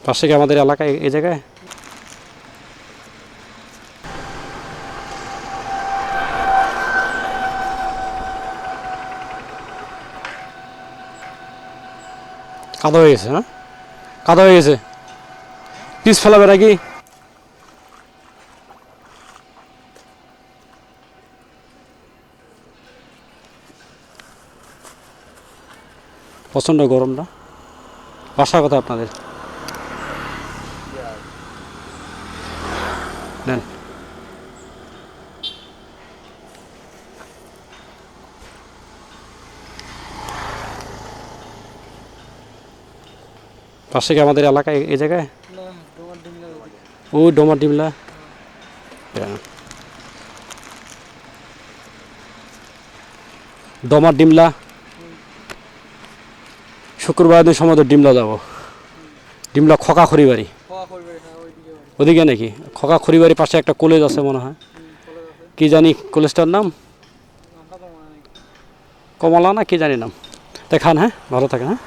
পাশে কি আমাদের এলাকায় এই জায়গায়? কাদা হয়ে গেছে, হ্যাঁ কাদা হয়ে গেছে, পিস ফেলাবে নাকি? প্রচণ্ড গরম না? বাসা কথা আপনাদের? নেন পাশে কি আমাদের এলাকায় এই জায়গায়? ও ডোমার ডিমলা। ডোমার ডিমলা শুক্রবার দিন সময় তো ডিমলা যাবো। ডিমলা খোকা খড়িবাড়ি ওদিকে নাকি? খোকা খড়িবাড়ির পাশে একটা কলেজ আছে মনে হয়, কি জানি কলেজটার নাম, কমলা না কি জানি নাম। দেখান, হ্যাঁ ভালো থাকেন, হ্যাঁ।